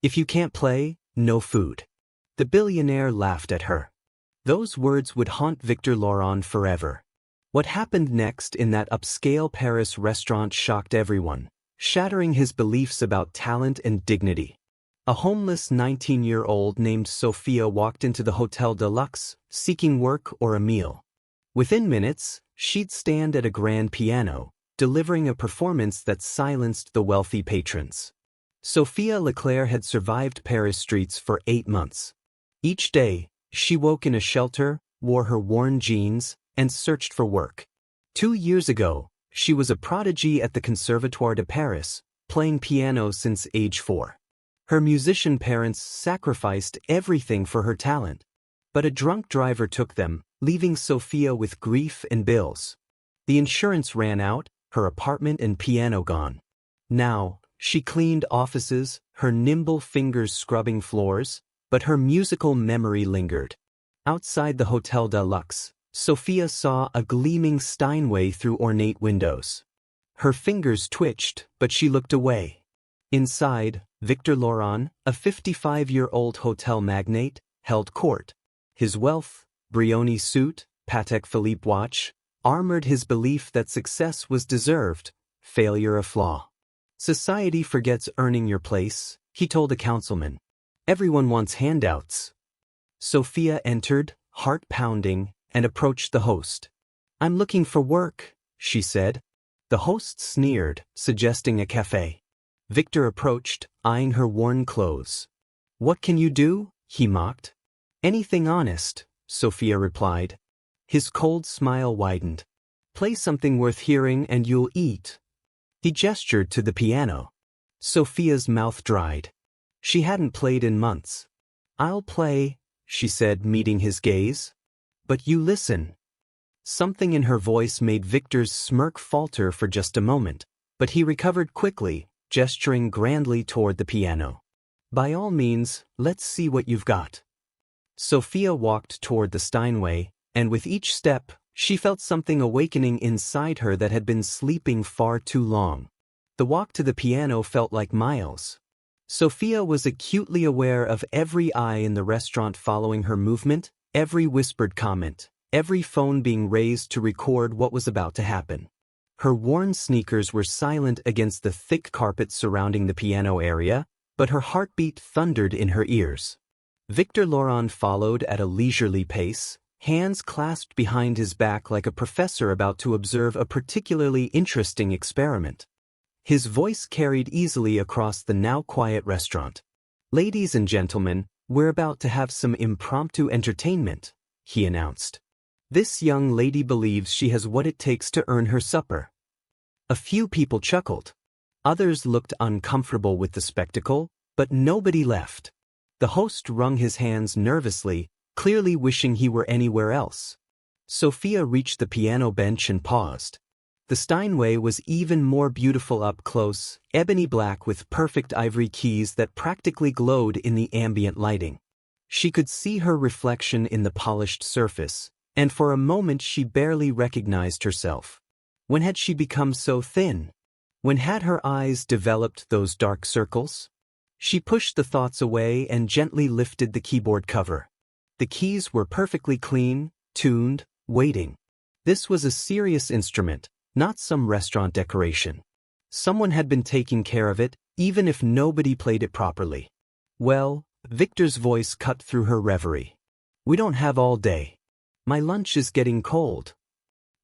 If you can't play, no food. The billionaire laughed at her. Those words would haunt Victor Laurent forever. What happened next in that upscale Paris restaurant shocked everyone, shattering his beliefs about talent and dignity. A homeless 19-year-old named Sophia walked into the Hotel de Luxe, seeking work or a meal. Within minutes, she'd stand at a grand piano, delivering a performance that silenced the wealthy patrons. Sophia Leclerc had survived Paris streets for 8 months. Each day, she woke in a shelter, wore her worn jeans, and searched for work. 2 years ago, she was a prodigy at the Conservatoire de Paris, playing piano since age 4. Her musician parents sacrificed everything for her talent. But a drunk driver took them, leaving Sophia with grief and bills. The insurance ran out, her apartment and piano gone. Now, she cleaned offices, her nimble fingers scrubbing floors, but her musical memory lingered. Outside the Hotel de Luxe, Sophia saw a gleaming Steinway through ornate windows. Her fingers twitched, but she looked away. Inside, Victor Laurent, a 55-year-old hotel magnate, held court. His wealth, Brioni suit, Patek Philippe watch, armored his belief that success was deserved, failure a flaw. Society forgets earning your place, he told a councilman. Everyone wants handouts. Sophia entered, heart pounding, and approached the host. I'm looking for work, she said. The host sneered, suggesting a cafe. Victor approached, eyeing her worn clothes. What can you do? He mocked. Anything honest, Sophia replied. His cold smile widened. Play something worth hearing and you'll eat. He gestured to the piano. Sophia's mouth dried. She hadn't played in months. I'll play, she said, meeting his gaze. But you listen. Something in her voice made Victor's smirk falter for just a moment, but he recovered quickly, gesturing grandly toward the piano. By all means, let's see what you've got. Sophia walked toward the Steinway, and with each step, she felt something awakening inside her that had been sleeping far too long. The walk to the piano felt like miles. Sophia was acutely aware of every eye in the restaurant following her movement, every whispered comment, every phone being raised to record what was about to happen. Her worn sneakers were silent against the thick carpet surrounding the piano area, but her heartbeat thundered in her ears. Victor Laurent followed at a leisurely pace, hands clasped behind his back like a professor about to observe a particularly interesting experiment. His voice carried easily across the now quiet restaurant. Ladies and gentlemen, we're about to have some impromptu entertainment, he announced. This young lady believes she has what it takes to earn her supper. A few people chuckled. Others looked uncomfortable with the spectacle, but nobody left. The host wrung his hands nervously, clearly wishing he were anywhere else. Sophia reached the piano bench and paused. The Steinway was even more beautiful up close, ebony black with perfect ivory keys that practically glowed in the ambient lighting. She could see her reflection in the polished surface, and for a moment she barely recognized herself. When had she become so thin? When had her eyes developed those dark circles? She pushed the thoughts away and gently lifted the keyboard cover. The keys were perfectly clean, tuned, waiting. This was a serious instrument, not some restaurant decoration. Someone had been taking care of it, even if nobody played it properly. Well, Victor's voice cut through her reverie. We don't have all day. My lunch is getting cold.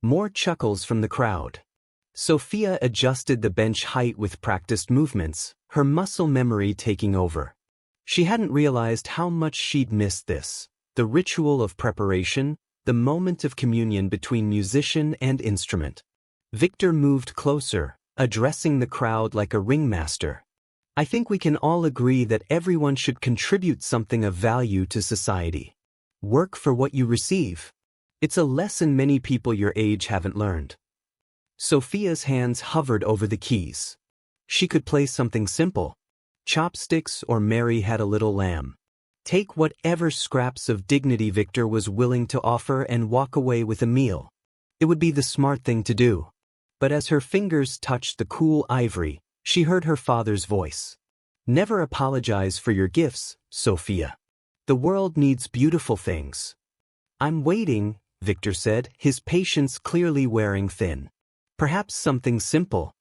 More chuckles from the crowd. Sophia adjusted the bench height with practiced movements, her muscle memory taking over. She hadn't realized how much she'd missed this, the ritual of preparation, the moment of communion between musician and instrument. Victor moved closer, addressing the crowd like a ringmaster. I think we can all agree that everyone should contribute something of value to society. Work for what you receive. It's a lesson many people your age haven't learned. Sophia's hands hovered over the keys. She could play something simple. Chopsticks or Mary Had a Little Lamb. Take whatever scraps of dignity Victor was willing to offer and walk away with a meal. It would be the smart thing to do. But as her fingers touched the cool ivory, she heard her father's voice. Never apologize for your gifts, Sophia. The world needs beautiful things. I'm waiting, Victor said, his patience clearly wearing thin. Perhaps something simple.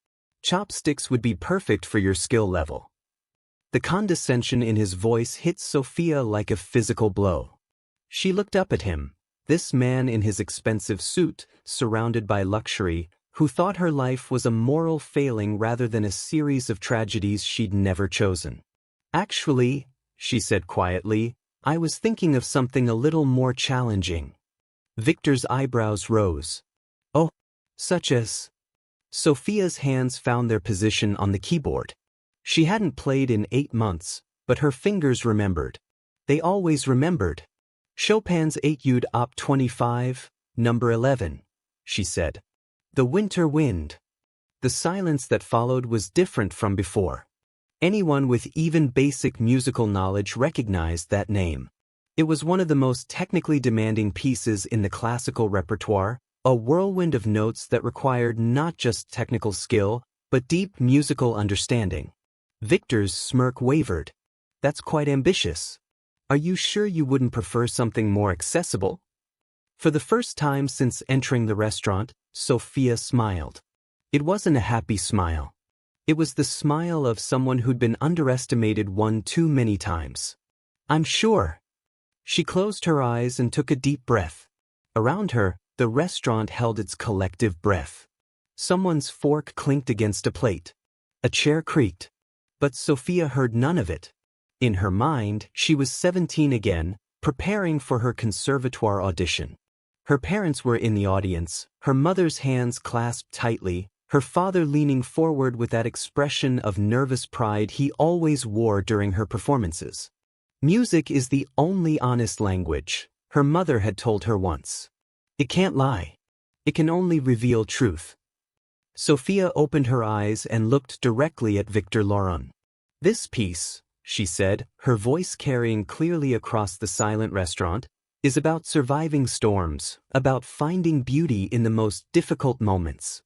Chopsticks would be perfect for your skill level. The condescension in his voice hit Sophia like a physical blow. She looked up at him, this man in his expensive suit, surrounded by luxury, who thought her life was a moral failing rather than a series of tragedies she'd never chosen. Actually, she said quietly, I was thinking of something a little more challenging. Victor's eyebrows rose. Oh, such as? Sophia's hands found their position on the keyboard. She hadn't played in 8 months, but her fingers remembered. They always remembered. Chopin's Etude Op. 25, number 11, she said. The winter wind. The silence that followed was different from before. Anyone with even basic musical knowledge recognized that name. It was one of the most technically demanding pieces in the classical repertoire, a whirlwind of notes that required not just technical skill, but deep musical understanding. Victor's smirk wavered. That's quite ambitious. Are you sure you wouldn't prefer something more accessible? For the first time since entering the restaurant, Sophia smiled. It wasn't a happy smile. It was the smile of someone who'd been underestimated one too many times. I'm sure. She closed her eyes and took a deep breath. Around her, the restaurant held its collective breath. Someone's fork clinked against a plate. A chair creaked. But Sophia heard none of it. In her mind, she was 17 again, preparing for her conservatoire audition. Her parents were in the audience, her mother's hands clasped tightly, her father leaning forward with that expression of nervous pride he always wore during her performances. Music is the only honest language, her mother had told her once. It can't lie. It can only reveal truth. Sophia opened her eyes and looked directly at Victor Laurent. This piece, she said, her voice carrying clearly across the silent restaurant, is about surviving storms, about finding beauty in the most difficult moments.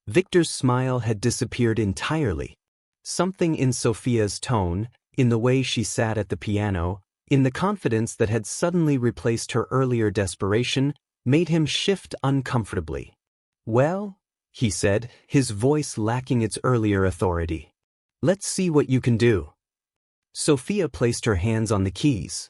Victor's smile had disappeared entirely. Something in Sophia's tone, in the way she sat at the piano, in the confidence that had suddenly replaced her earlier desperation, made him shift uncomfortably. Well, he said, his voice lacking its earlier authority. Let's see what you can do. Sophia placed her hands on the keys.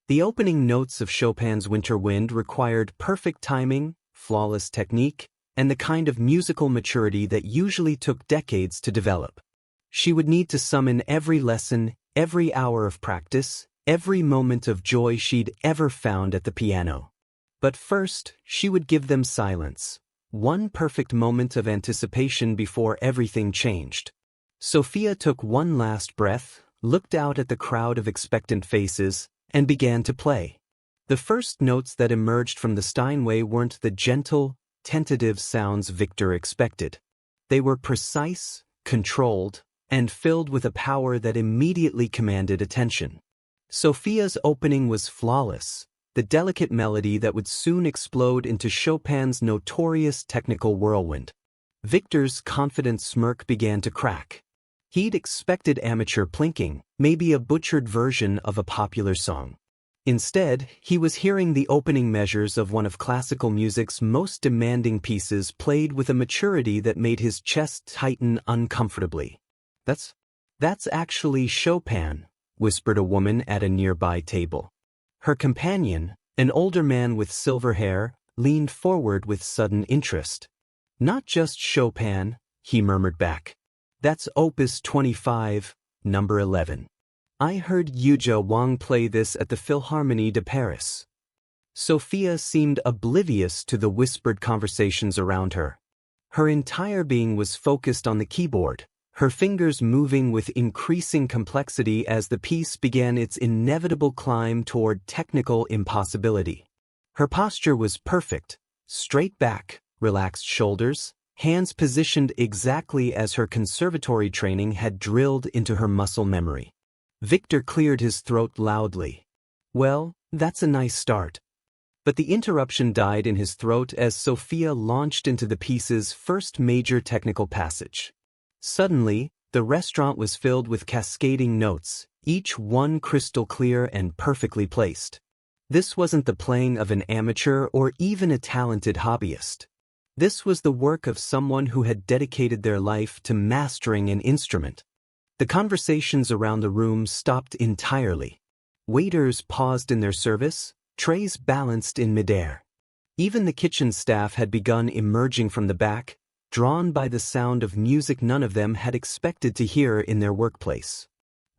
The opening notes of Chopin's Winter Wind required perfect timing, flawless technique, and the kind of musical maturity that usually took decades to develop. She would need to summon every lesson, every hour of practice, every moment of joy she'd ever found at the piano. But first, she would give them silence. One perfect moment of anticipation before everything changed. Sophia took one last breath, looked out at the crowd of expectant faces, and began to play. The first notes that emerged from the Steinway weren't the gentle, tentative sounds Victor expected. They were precise, controlled, and filled with a power that immediately commanded attention. Sophia's opening was flawless, the delicate melody that would soon explode into Chopin's notorious technical whirlwind. Victor's confident smirk began to crack. He'd expected amateur plinking, maybe a butchered version of a popular song. Instead, he was hearing the opening measures of one of classical music's most demanding pieces played with a maturity that made his chest tighten uncomfortably. That's actually Chopin, whispered a woman at a nearby table. Her companion, an older man with silver hair, leaned forward with sudden interest. Not just Chopin, he murmured back. That's Opus 25, number 11. I heard Yuja Wang play this at the Philharmonie de Paris. Sophia seemed oblivious to the whispered conversations around her. Her entire being was focused on the keyboard, her fingers moving with increasing complexity as the piece began its inevitable climb toward technical impossibility. Her posture was perfect, straight back, relaxed shoulders, hands positioned exactly as her conservatory training had drilled into her muscle memory. Victor cleared his throat loudly. Well, that's a nice start. But the interruption died in his throat as Sophia launched into the piece's first major technical passage. Suddenly, The restaurant was filled with cascading notes, each one crystal clear and perfectly placed. This wasn't the playing of an amateur or even a talented hobbyist. This was the work of someone who had dedicated their life to mastering an instrument. The conversations around the room stopped entirely. Waiters paused in their service, trays balanced in midair. Even the kitchen staff had begun emerging from the back, drawn by the sound of music none of them had expected to hear in their workplace.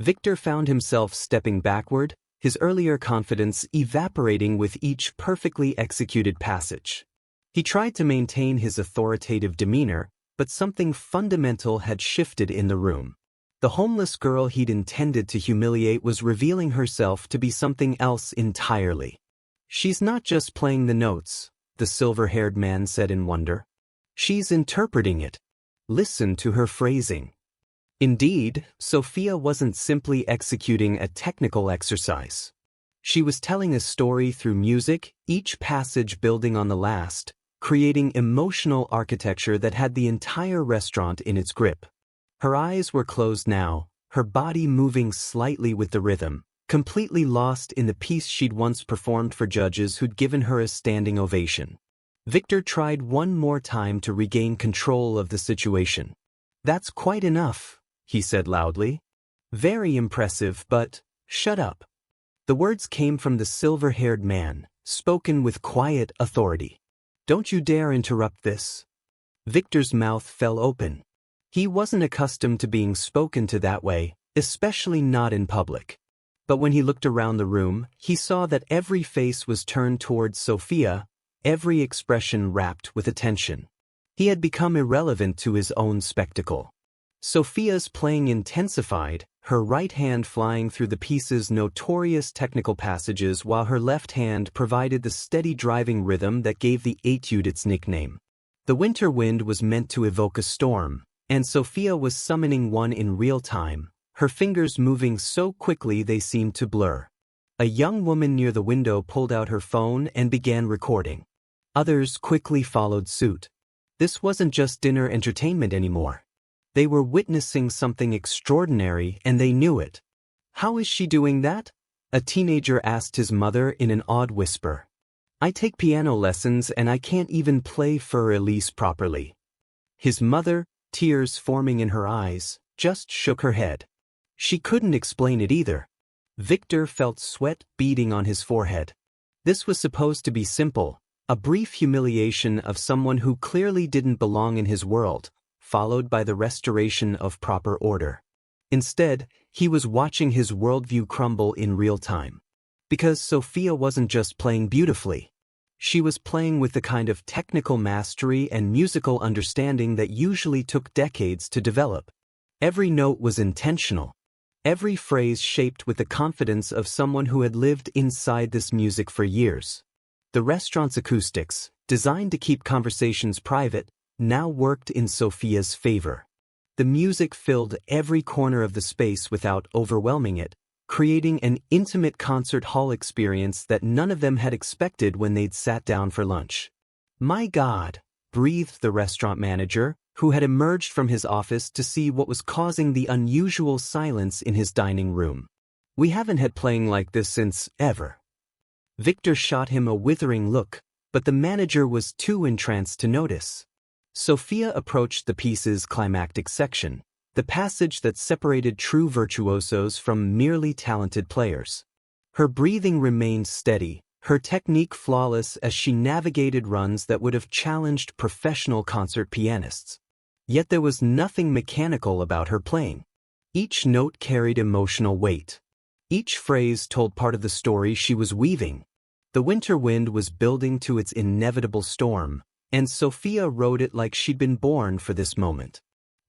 Victor found himself stepping backward, his earlier confidence evaporating with each perfectly executed passage. He tried to maintain his authoritative demeanor, but something fundamental had shifted in the room. The homeless girl he'd intended to humiliate was revealing herself to be something else entirely. "She's not just playing the notes," the silver-haired man said in wonder. "She's interpreting it. Listen to her phrasing." Indeed, Sophia wasn't simply executing a technical exercise. She was telling a story through music, each passage building on the last, creating emotional architecture that had the entire restaurant in its grip. Her eyes were closed now, her body moving slightly with the rhythm, completely lost in the piece she'd once performed for judges who'd given her a standing ovation. Victor tried one more time to regain control of the situation. "That's quite enough," he said loudly. "Very impressive, but shut up." The words came from the silver-haired man, spoken with quiet authority. "Don't you dare interrupt this." Victor's mouth fell open. He wasn't accustomed to being spoken to that way, especially not in public. But when he looked around the room, he saw that every face was turned towards Sophia, every expression wrapped with attention. He had become irrelevant to his own spectacle. Sophia's playing intensified, her right hand flying through the piece's notorious technical passages while her left hand provided the steady driving rhythm that gave the etude its nickname. The winter wind was meant to evoke a storm, and Sophia was summoning one in real time, her fingers moving so quickly they seemed to blur. A young woman near the window pulled out her phone and began recording. Others quickly followed suit. This wasn't just dinner entertainment anymore. They were witnessing something extraordinary, and they knew it. "How is she doing that?" a teenager asked his mother in an awed whisper. "I take piano lessons and I can't even play Für Elise properly." His mother, tears forming in her eyes, just shook her head. She couldn't explain it either. Victor felt sweat beading on his forehead. This was supposed to be simple, a brief humiliation of someone who clearly didn't belong in his world, followed by the restoration of proper order. Instead, he was watching his worldview crumble in real time. Because Sophia wasn't just playing beautifully. She was playing with the kind of technical mastery and musical understanding that usually took decades to develop. Every note was intentional. Every phrase shaped with the confidence of someone who had lived inside this music for years. The restaurant's acoustics, designed to keep conversations private, now worked in Sophia's favor. The music filled every corner of the space without overwhelming it, creating an intimate concert hall experience that none of them had expected when they'd sat down for lunch. "My God," breathed the restaurant manager, who had emerged from his office to see what was causing the unusual silence in his dining room. "We haven't had playing like this since ever." Victor shot him a withering look, but the manager was too entranced to notice. Sophia approached the piece's climactic section, the passage that separated true virtuosos from merely talented players. Her breathing remained steady, her technique flawless as she navigated runs that would have challenged professional concert pianists. Yet there was nothing mechanical about her playing. Each note carried emotional weight. Each phrase told part of the story she was weaving. The winter wind was building to its inevitable storm, and Sophia rode it like she'd been born for this moment.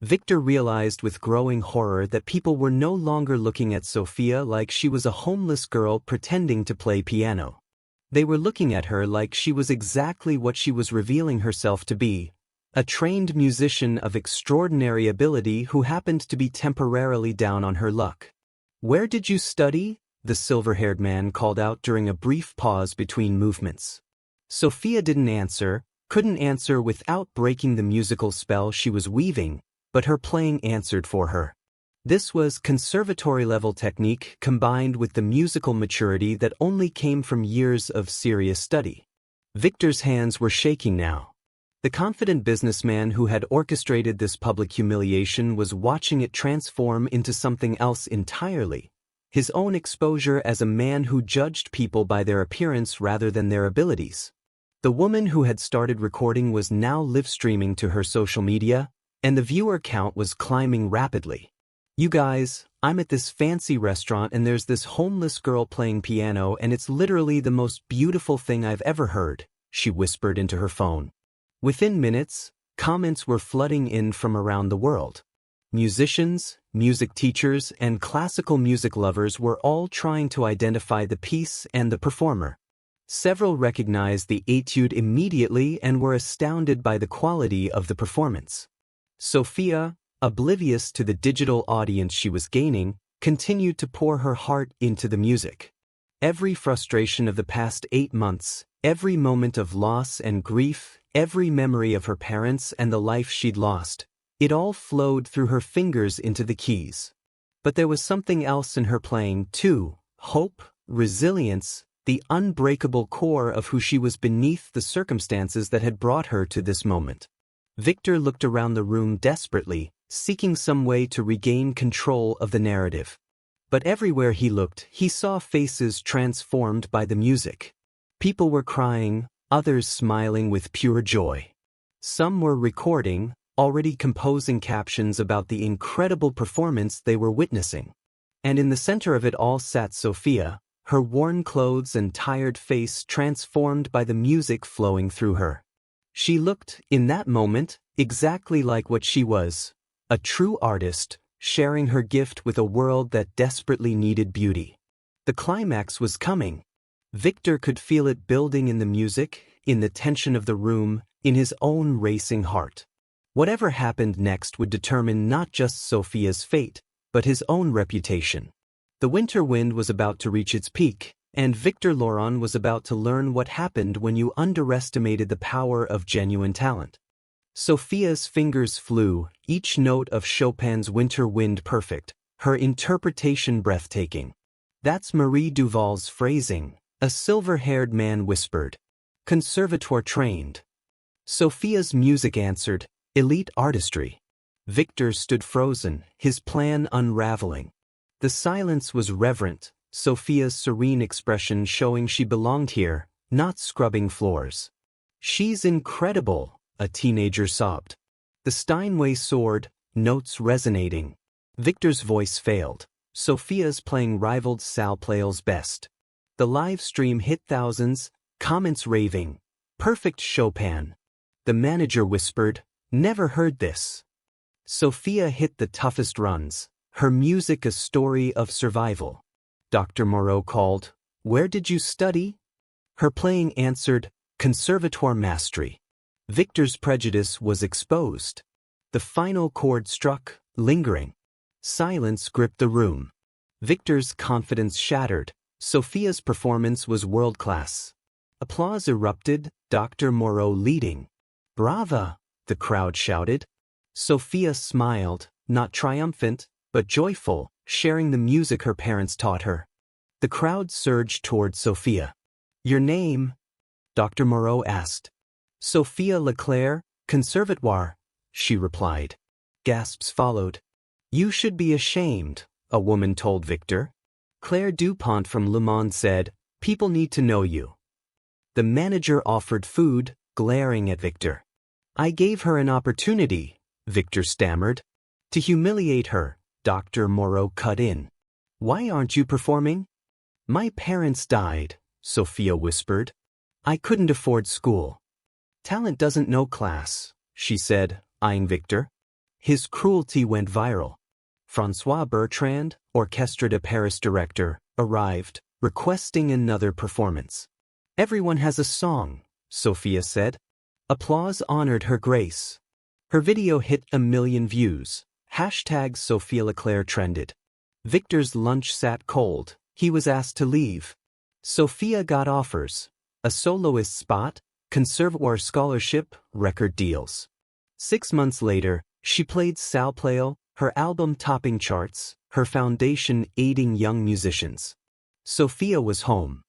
Victor realized with growing horror that people were no longer looking at Sophia like she was a homeless girl pretending to play piano. They were looking at her like she was exactly what she was revealing herself to be, a trained musician of extraordinary ability who happened to be temporarily down on her luck. "Where did you study?" the silver-haired man called out during a brief pause between movements. Sophia couldn't answer without breaking the musical spell she was weaving, but her playing answered for her. This was conservatory-level technique combined with the musical maturity that only came from years of serious study. Victor's hands were shaking now. The confident businessman who had orchestrated this public humiliation was watching it transform into something else entirely. His own exposure as a man who judged people by their appearance rather than their abilities. The woman who had started recording was now live-streaming to her social media, and the viewer count was climbing rapidly. "You guys, I'm at this fancy restaurant and there's this homeless girl playing piano and it's literally the most beautiful thing I've ever heard," she whispered into her phone. Within minutes, comments were flooding in from around the world. Musicians, music teachers, and classical music lovers were all trying to identify the piece and the performer. Several recognized the etude immediately and were astounded by the quality of the performance. Sophia, oblivious to the digital audience she was gaining, continued to pour her heart into the music. Every frustration of the past 8 months, every moment of loss and grief, every memory of her parents and the life she'd lost, it all flowed through her fingers into the keys. But there was something else in her playing, too: hope, resilience, the unbreakable core of who she was beneath the circumstances that had brought her to this moment. Victor looked around the room desperately, seeking some way to regain control of the narrative. But everywhere he looked, he saw faces transformed by the music. People were crying, others smiling with pure joy. Some were recording, already composing captions about the incredible performance they were witnessing. And in the center of it all sat Sophia, her worn clothes and tired face transformed by the music flowing through her. She looked, in that moment, exactly like what she was, a true artist, sharing her gift with a world that desperately needed beauty. The climax was coming. Victor could feel it building in the music, in the tension of the room, in his own racing heart. Whatever happened next would determine not just Sophia's fate, but his own reputation. The winter wind was about to reach its peak, and Victor Laurent was about to learn what happened when you underestimated the power of genuine talent. Sophia's fingers flew, each note of Chopin's Winter Wind perfect, her interpretation breathtaking. "That's Marie Duval's phrasing," a silver-haired man whispered. "Conservatoire trained." Sophia's music answered, "Elite artistry." Victor stood frozen, his plan unraveling. The silence was reverent, Sophia's serene expression showing she belonged here, not scrubbing floors. "She's incredible," a teenager sobbed. The Steinway soared, notes resonating. Victor's voice failed. Sophia's playing rivaled Sal Playel's best. The live stream hit thousands, comments raving. "Perfect Chopin." The manager whispered, "Never heard this." Sophia hit the toughest runs, her music a story of survival. Dr. Moreau called, "Where did you study?" Her playing answered, "Conservatoire mastery." Victor's prejudice was exposed. The final chord struck, lingering. Silence gripped the room. Victor's confidence shattered. Sophia's performance was world-class. Applause erupted, Dr. Moreau leading. "Brava!" the crowd shouted. Sophia smiled, not triumphant, but joyful, sharing the music her parents taught her. The crowd surged toward Sophia. "Your name?" Dr. Moreau asked. "Sophia Leclerc, Conservatoire," she replied. Gasps followed. "You should be ashamed," a woman told Victor. Claire Dupont from Le Monde said, "People need to know you." The manager offered food, glaring at Victor. "I gave her an opportunity," Victor stammered. "To humiliate her," Dr. Moreau cut in. "Why aren't you performing?" "My parents died," Sophia whispered. "I couldn't afford school." "Talent doesn't know class," she said, eyeing Victor. His cruelty went viral. François Bertrand, Orchestre de Paris director, arrived, requesting another performance. "Everyone has a song," Sophia said. Applause honored her grace. Her video hit 1 million views. #Sophia Leclerc trended. Victor's lunch sat cold. He was asked to leave. Sophia got offers. A soloist spot, Conservatoire scholarship, record deals. 6 months later, She played Salpleo, her album topping charts, her foundation aiding young musicians. Sophia was home,